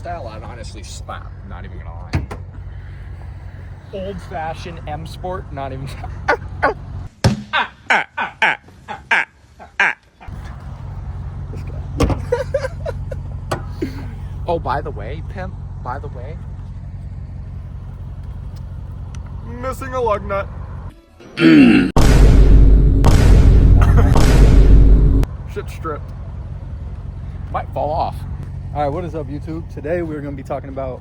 style, I'd honestly slap. Not even gonna lie. Old-fashioned M Sport, not even. This guy. Oh, by the way, pimp. By the way, missing a lug nut. Shit stripped. Might fall off. All right, what is up, YouTube? Today we're going to be talking about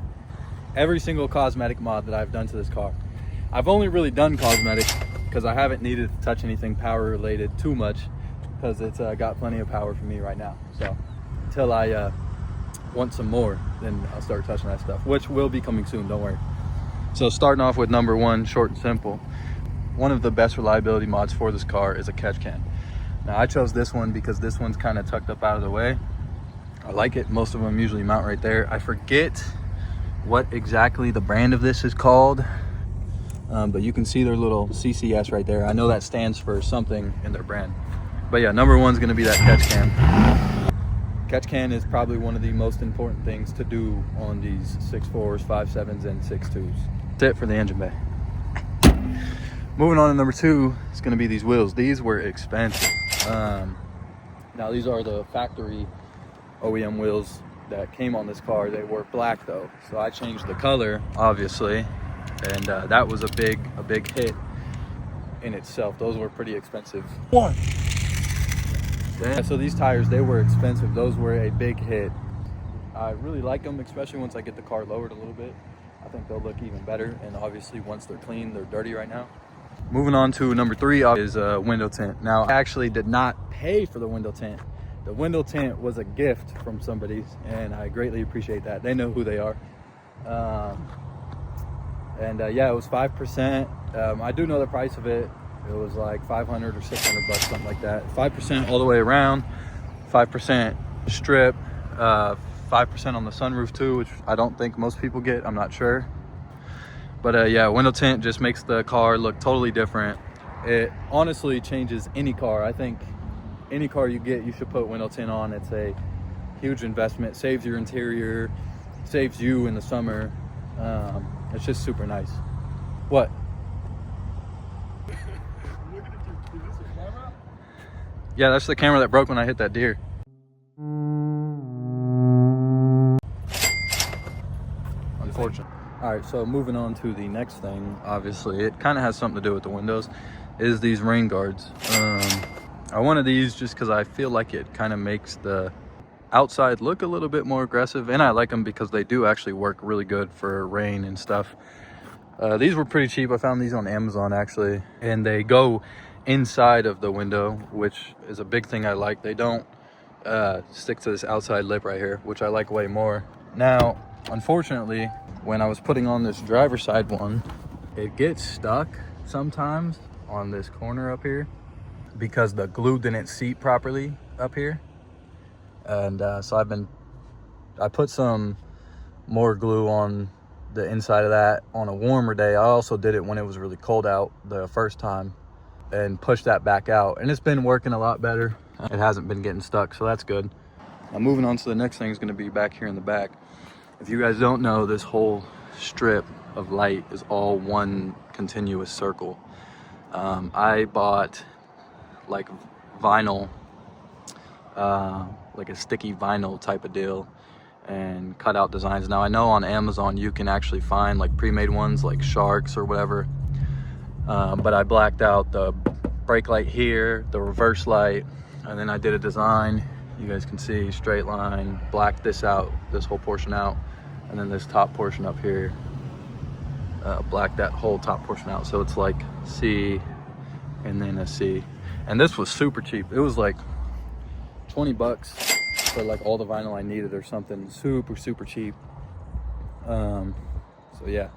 every single cosmetic mod that I've done to this car. I've only really done cosmetic because I haven't needed to touch anything power related too much because it's got plenty of power for me right now. So until I want some more, then I'll start touching that stuff, which will be coming soon, don't worry. So starting off with number one, short and simple. One of the best reliability mods for this car is a catch can. Now I chose this one because this one's kind of tucked up out of the way. I like it. Most of them usually mount right there. I forget what exactly the brand of this is called, but you can see their little CCS right there. I know that stands for something in their brand. But yeah, number one's gonna be that catch can. Catch can is probably one of the most important things to do on these 6.4s, 5.7s, and 6.2s. That's it for the engine bay. Moving on to number two, it's gonna be these wheels. These were expensive. Now these are the factory OEM wheels that came on this car. They were black though, so I changed the color, obviously, and that was a big hit in itself. Those were pretty expensive. One. Yeah, so these tires, they were expensive. Those were a big hit. I really like them, especially once I get the car lowered a little bit. I think they'll look even better, and obviously once they're clean, they're dirty right now. Moving on to number three is window tint. Now I actually did not pay for the window tint. The window tint was a gift from somebody, and I greatly appreciate that. They know who they are. Yeah, it was 5%. I do know the price of it. It was like 500 or 600 bucks, something like that. 5% all the way around, 5% strip, 5% on the sunroof too, which I don't think most people get. I'm not sure. But yeah, window tint just makes the car look totally different. It honestly changes any car. I think any car you get, you should put window tint on. It's a huge investment. Saves your interior, saves you in the summer. It's just super nice. What? Yeah, that's the camera that broke when I hit that deer. Unfortunate. All right, so moving on to the next thing, obviously it kind of has something to do with the windows, is these rain guards. I wanted these just because I feel like it kind of makes the outside look a little bit more aggressive, and I like them because they do actually work really good for rain and stuff. These were pretty cheap. I found these on Amazon actually, and they go inside of the window, which is a big thing I like. They don't stick to this outside lip right here, which I like way more. Now, unfortunately, when I was putting on this driver's side one, it gets stuck sometimes on this corner up here because the glue didn't seat properly up here. And so I put some more glue on the inside of that on a warmer day. I also did it when it was really cold out the first time and pushed that back out, and it's been working a lot better. It hasn't been getting stuck, so that's good. Now moving on to the next thing is going to be back here in the back. If you guys don't know, this whole strip of light is all one continuous circle. I bought like vinyl, like a sticky vinyl type of deal, and cut out designs. Now I know on Amazon you can actually find like pre-made ones like sharks or whatever, but I blacked out the brake light here, the reverse light, and then I did a design. You guys can see straight line, blacked this out, this whole portion out, and then this top portion up here, blacked that whole top portion out, so it's like C and then a C. And this was super cheap. It was like 20 bucks for like all the vinyl I needed or something. Super cheap. So yeah,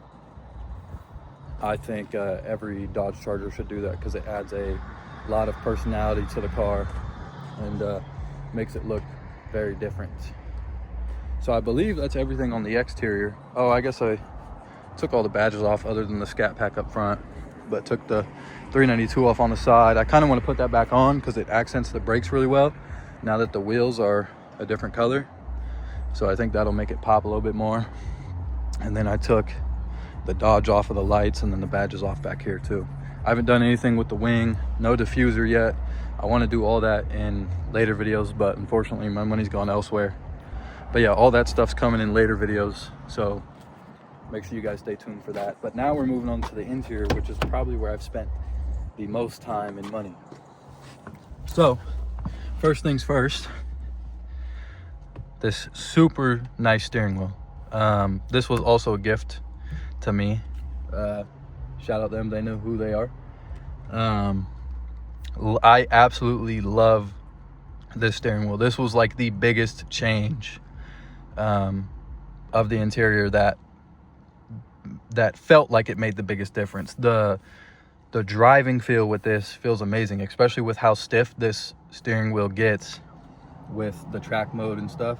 I think every Dodge Charger should do that because it adds a lot of personality to the car and makes it look very different. So I believe that's everything on the exterior. Oh, I guess I took all the badges off other than the SCATPACK up front, but took the 392 off on the side. I kind of want to put that back on because it accents the brakes really well now that the wheels are a different color. So I think that'll make it pop a little bit more. And then I took the Dodge off of the lights, and then the badge is off back here too. I haven't done anything with the wing, no diffuser yet. I want to do all that in later videos, but unfortunately my money's gone elsewhere. But yeah, all that stuff's coming in later videos, so make sure you guys stay tuned for that. But now we're moving on to the interior, which is probably where I've spent the most time and money. So first things first, this super nice steering wheel. This was also a gift to me. Shout out them, they know who they are. I absolutely love this steering wheel. This was like the biggest change of the interior that felt like it made the biggest difference. The driving feel with this feels amazing, especially with how stiff this steering wheel gets with the track mode and stuff.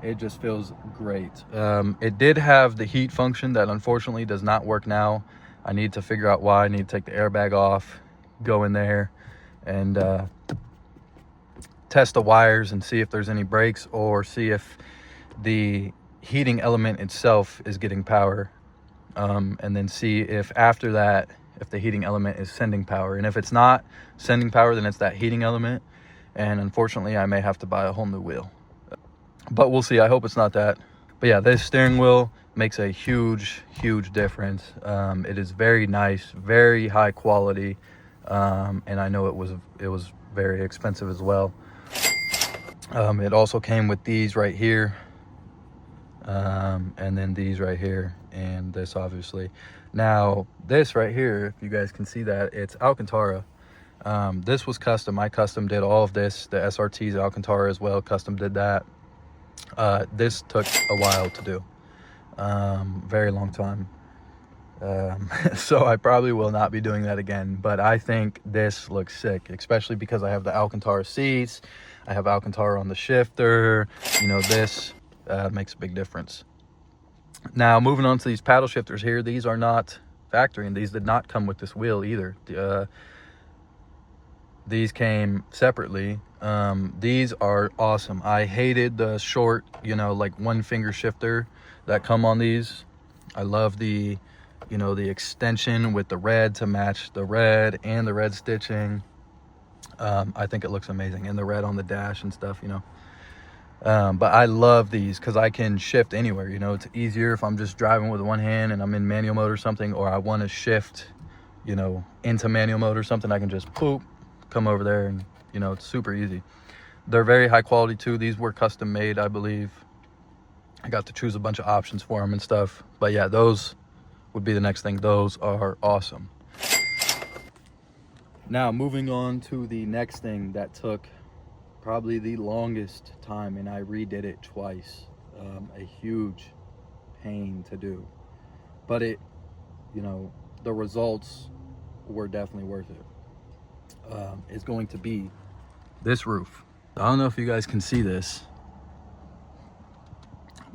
It just feels great. It did have the heat function that unfortunately does not work now. I need to figure out why. I need to take the airbag off, go in there and test the wires and see if there's any breaks, or see if the heating element itself is getting power, and then see if after that, if the heating element is sending power. And if it's not sending power, then it's that heating element, and unfortunately I may have to buy a whole new wheel, but we'll see. I hope it's not that. But yeah, this steering wheel makes a huge difference. It is very nice, very high quality, and I know it was very expensive as well. It also came with these right here, and then these right here, and this obviously. Now this right here, if you guys can see that, it's Alcantara. This was custom. I custom did all of this. The SRT's Alcantara as well, custom did that. This took a while to do, very long time. So I probably will not be doing that again, but I think this looks sick, especially because I have the Alcantara seats, I have Alcantara on the shifter. You know, this makes a big difference. Now moving on to these paddle shifters here, these are not factory, and these did not come with this wheel either. These came separately. These are awesome. I hated the short, you know, like one finger shifter that come on these. I love the, you know, the extension with the red to match the red and the red stitching. I think it looks amazing, and the red on the dash and stuff, you know. But I love these because I can shift anywhere. You know, it's easier if I'm just driving with one hand and I'm in manual mode or something, or I want to shift, you know, into manual mode or something. I can just poop, come over there, and you know, it's super easy. They're very high quality too. These were custom made, I believe. I got to choose a bunch of options for them and stuff. But yeah, those would be the next thing. Those are awesome. Now moving on to the next thing that took probably the longest time, and I redid it twice. A huge pain to do, but it, you know, the results were definitely worth it. Is going to be this roof. I don't know if you guys can see this,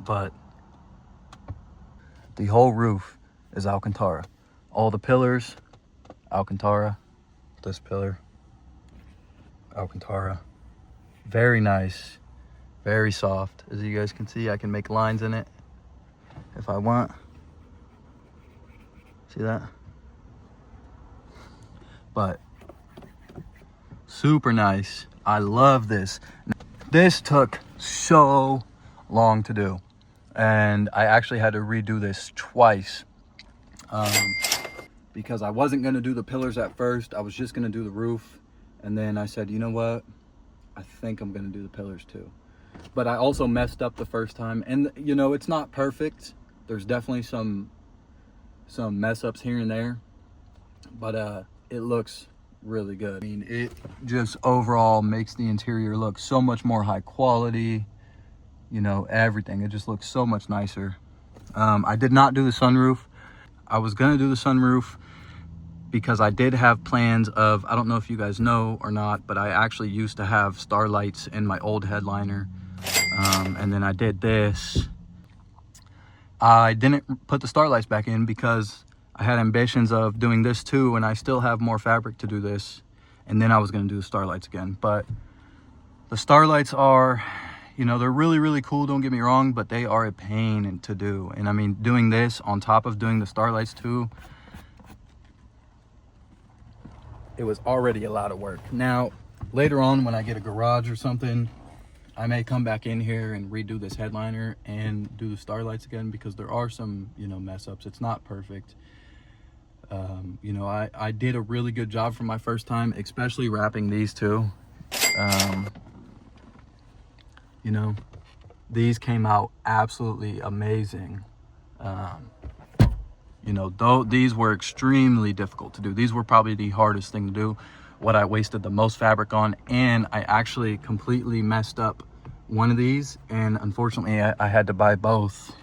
but the whole roof is Alcantara. All the pillars, Alcantara. This pillar, Alcantara. Very nice, very soft. As you guys can see, I can make lines in it if I want. See that? But super nice. I love this. This took so long to do, and I actually had to redo this twice, because I wasn't going to do the pillars at first. I was just going to do the roof, and then I said, you know what, I think I'm going to do the pillars too. But I also messed up the first time, and you know, it's not perfect. There's definitely some mess ups here and there, but it looks really good. I mean, it just overall makes the interior look so much more high quality. You know, everything, it just looks so much nicer. I did not do the sunroof. I was gonna do the sunroof because I did have plans of, I don't know if you guys know or not, but I actually used to have starlights in my old headliner, and then I did this. I didn't put the starlights back in because I had ambitions of doing this too, and I still have more fabric to do this, and then I was gonna do the starlights again. But the starlights are, You know, they're really, really cool, don't get me wrong, but they are a pain to do. And I mean, doing this on top of doing the starlights too, it was already a lot of work. Now, later on when I get a garage or something, I may come back in here and redo this headliner and do the starlights again, because there are some, you know, mess ups. It's not perfect. You know, I did a really good job for my first time, especially wrapping these two. You know, these came out absolutely amazing. You know, though these were extremely difficult to do. These were probably the hardest thing to do, what I wasted the most fabric on, and I actually completely messed up one of these, and unfortunately I had to buy both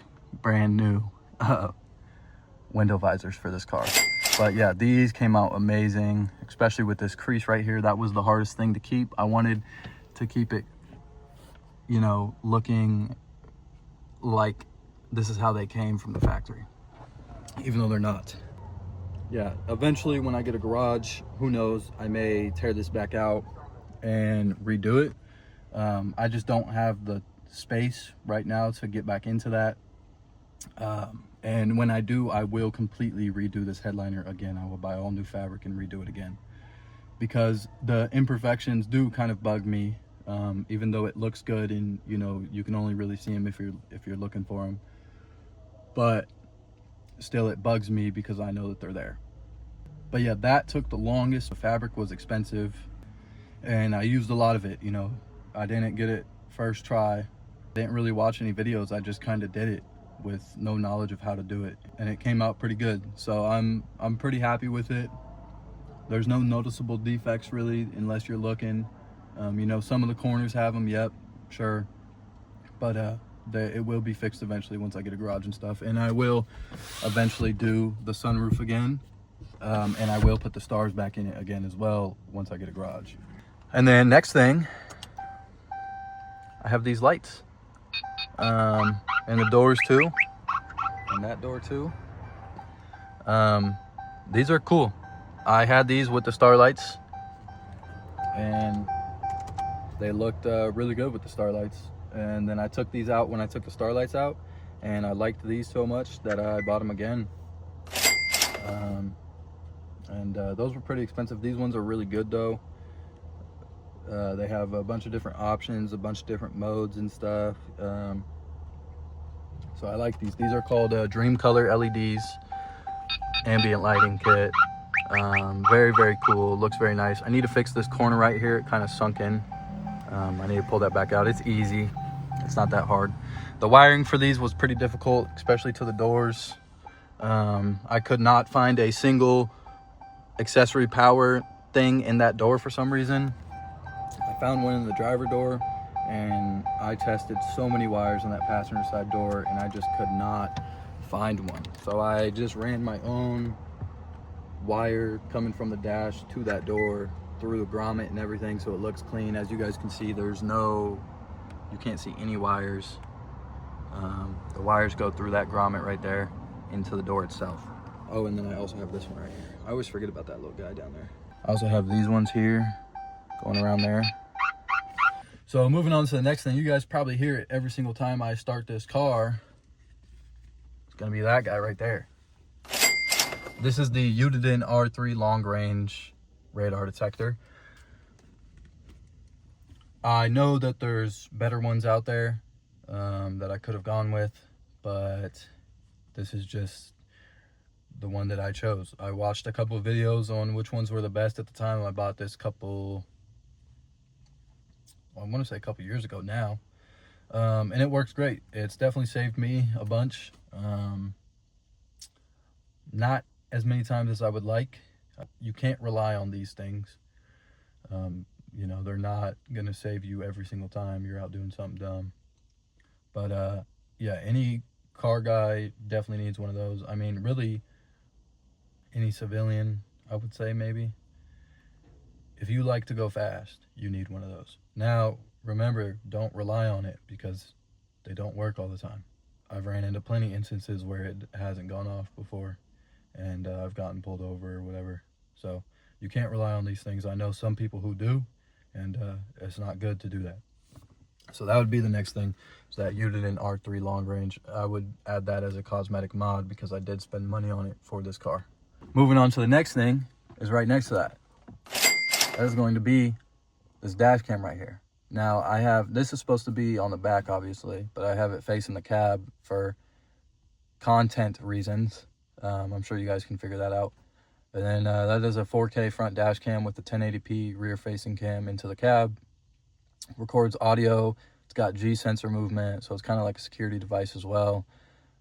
brand new window visors for this car. But yeah, these came out amazing, especially with this crease right here. That was the hardest thing to keep. I wanted to keep it, you know, looking like this is how they came from the factory, even though they're not. Yeah, eventually when I get a garage, who knows, I may tear this back out and redo it. I just don't have the space right now to get back into that. And when I do, I will completely redo this headliner again. I will buy all new fabric and redo it again, because the imperfections do kind of bug me. Even though it looks good, and you know, you can only really see them if you're looking for them, but still it bugs me because I know that they're there. But yeah, that took the longest. The fabric was expensive and I used a lot of it. You know, I didn't get it first try, didn't really watch any videos. I just kind of did it with no knowledge of how to do it, and it came out pretty good. So I'm pretty happy with it. There's no noticeable defects really, unless you're looking. You know, some of the corners have them, yep, sure, but it will be fixed eventually once I get a garage and stuff. And I will eventually do the sunroof again, and I will put the stars back in it again as well once I get a garage. And then next thing, I have these lights, and the doors too, and that door too. These are cool. I had these with the starlights, and they looked really good with the starlights. And then I took these out when I took the starlights out, and I liked these so much that I bought them again. Those were pretty expensive. These ones are really good though. They have a bunch of different options, a bunch of different modes and stuff. So I like these. These are called Dream Color LEDs, ambient lighting kit. Very, very cool. Looks very nice. I need to fix this corner right here. It kind of sunk in. I need to pull that back out. It's easy. It's not that hard. The wiring for these was pretty difficult, especially to the doors. I could not find a single accessory power thing in that door for some reason. I found one in the driver door, and I tested so many wires on that passenger side door, and I just could not find one. So I just ran my own wire coming from the dash to that door through the grommet and everything, so it looks clean. As you guys can see, you can't see any wires. The wires go through that grommet right there into the door itself. Oh, and then I also have this one right here. I always forget about that little guy down there. I also have these ones here going around there. So moving on to the next thing, you guys probably hear it every single time I start this car. It's gonna be that guy right there. This is the Udiden R3 long range radar detector. I know that there's better ones out there that I could have gone with, but this is just the one that I chose. I watched a couple of videos on which ones were the best at the time. I bought this I want to say a couple years ago now, and it works great. It's definitely saved me a bunch. Not as many times as I would like. You can't rely on these things. You know, they're not gonna save you every single time you're out doing something dumb. But yeah, any car guy definitely needs one of those. I mean, really, any civilian, I would say, maybe. If you like to go fast, you need one of those. Now, remember, don't rely on it, because they don't work all the time. I've ran into plenty of instances where it hasn't gone off before, and I've gotten pulled over or whatever. So you can't rely on these things. I know some people who do, and it's not good to do that. So that would be the next thing, is that Uniden R3 long range. I would add that as a cosmetic mod because I did spend money on it for this car. Moving on to the next thing is right next to that. That is going to be this dash cam right here. Now I have, this is supposed to be on the back obviously, but I have it facing the cab for content reasons. I'm sure you guys can figure that out. And then that is a 4K front dash cam with the 1080p rear facing cam into the cab. Records audio. It's got G sensor movement, so it's kind of like a security device as well.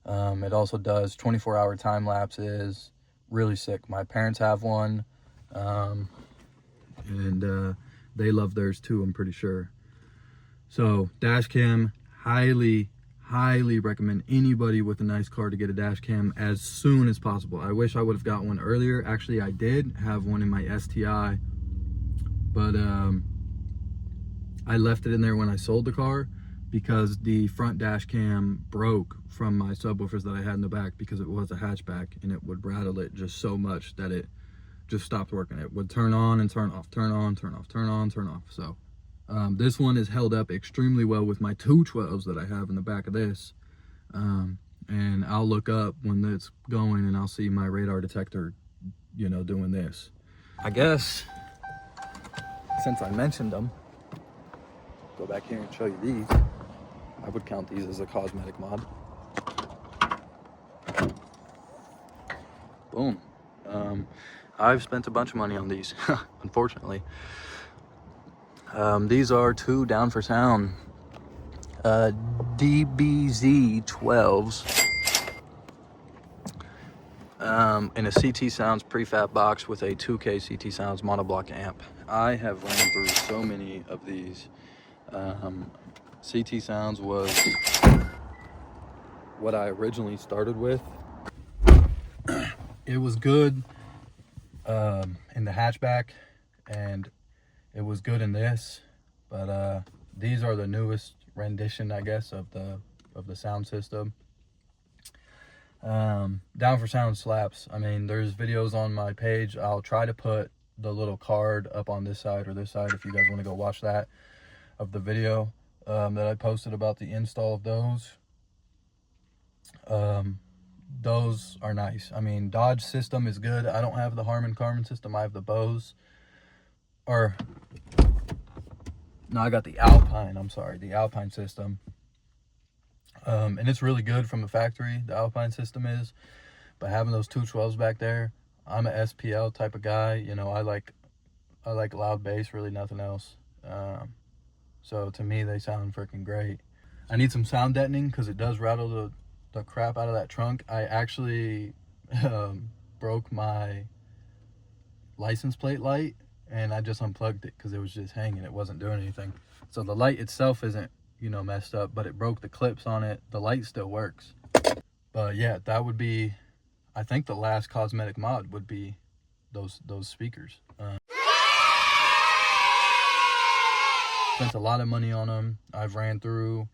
It also does 24-hour time lapses. Really sick. My parents have one, and they love theirs too, I'm pretty sure. So dash cam, highly recommend anybody with a nice car to get a dash cam as soon as possible. I wish I would have got one earlier. Actually, I did have one in my STI, but I left it in there when I sold the car because the front dash cam broke from my subwoofers that I had in the back, because it was a hatchback and it would rattle it just so much that it just stopped working. It would turn on and turn off, turn on, turn off, turn on, turn off. So this one is held up extremely well with my 212s that I have in the back of this. And I'll look up when it's going and I'll see my radar detector, you know, doing this. I guess since I mentioned them, go back here and show you these. I would count these as a cosmetic mod. Boom. I've spent a bunch of money on these, unfortunately. These are two Down for Sound DBZ 12s in a CT Sounds prefab box with a 2K CT Sounds monoblock amp. I have ran through so many of these. CT Sounds was what I originally started with. It was good in the hatchback, and it was good in this, but these are the newest rendition, I guess, of the sound system. Down for Sound slaps. I mean, there's videos on my page. I'll try to put the little card up on this side or this side if you guys want to go watch that, of the video that I posted about the install of those. Those are nice. I mean, Dodge system is good. I don't have the Harman Kardon system. I have the Bose. Or, no, I got the Alpine. I'm sorry, the Alpine system. And it's really good from the factory, the Alpine system is. But having those 212s back there, I'm a SPL type of guy. You know, I like loud bass, really nothing else. So to me, they sound freaking great. I need some sound deadening because it does rattle the crap out of that trunk. I actually broke my license plate light, and I just unplugged it because it was just hanging. It wasn't doing anything. So the light itself isn't, you know, messed up, but it broke the clips on it. The light still works. But yeah, that would be, I think the last cosmetic mod would be those speakers. Spent a lot of money on them. I ran through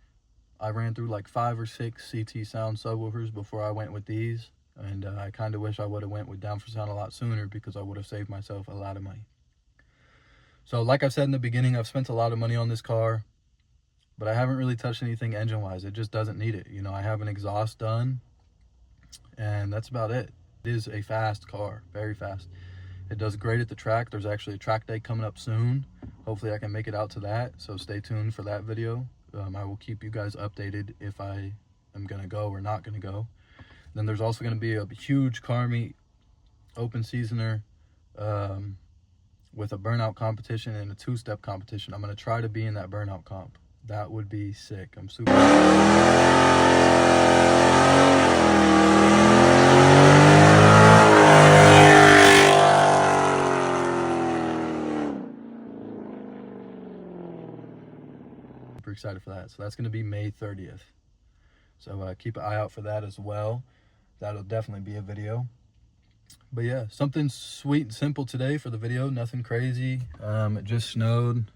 like 5 or 6 CT Sound subwoofers before I went with these, and I kind of wish I would have went with Down for Sound a lot sooner because I would have saved myself a lot of money. So like I said in the beginning, I've spent a lot of money on this car, but I haven't really touched anything engine-wise. It just doesn't need it. You know, I have an exhaust done, and that's about it. It is a fast car, very fast. It does great at the track. There's actually a track day coming up soon. Hopefully I can make it out to that, so stay tuned for that video. I will keep you guys updated if I am going to go or not going to go. Then there's also going to be a huge car meet, open seasoner, with a burnout competition and a 2-step competition. I'm going to try to be in that burnout comp. That would be sick. I'm super excited for that. So that's going to be May 30th. So keep an eye out for that as well. That'll definitely be a video. But yeah, something sweet and simple today for the video. Nothing crazy. It just snowed,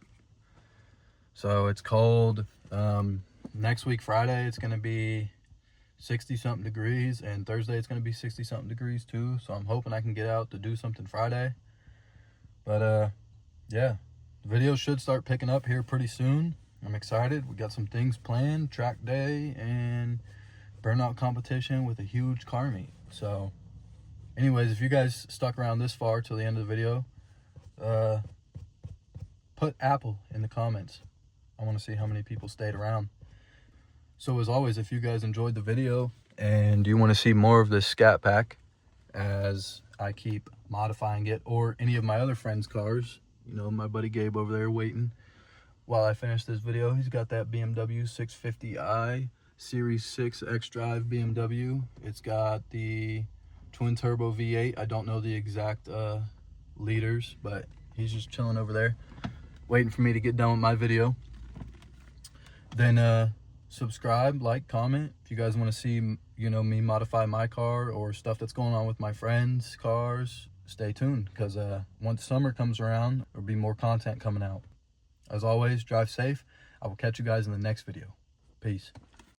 so it's cold. Next week Friday it's going to be 60 something degrees, and Thursday it's going to be 60 something degrees too. So I'm hoping I can get out to do something Friday. But yeah, the video should start picking up here pretty soon. I'm excited. We got some things planned, track day and burnout competition with a huge car meet. So anyways, if you guys stuck around this far till the end of the video, put Apple in the comments. I want to see how many people stayed around. So as always, if you guys enjoyed the video and you want to see more of this SCATPACK as I keep modifying it, or any of my other friends' cars, you know, my buddy Gabe over there waiting while I finish this video. He's got that BMW 650i Series 6 X-Drive BMW. It's got the twin turbo V8. I don't know the exact liters, but he's just chilling over there waiting for me to get done with my video. Then subscribe, like, comment if you guys want to see, you know, me modify my car or stuff that's going on with my friends' cars. Stay tuned, because once summer comes around, there'll be more content coming out. As always, drive safe. I will catch you guys in the next video. Peace.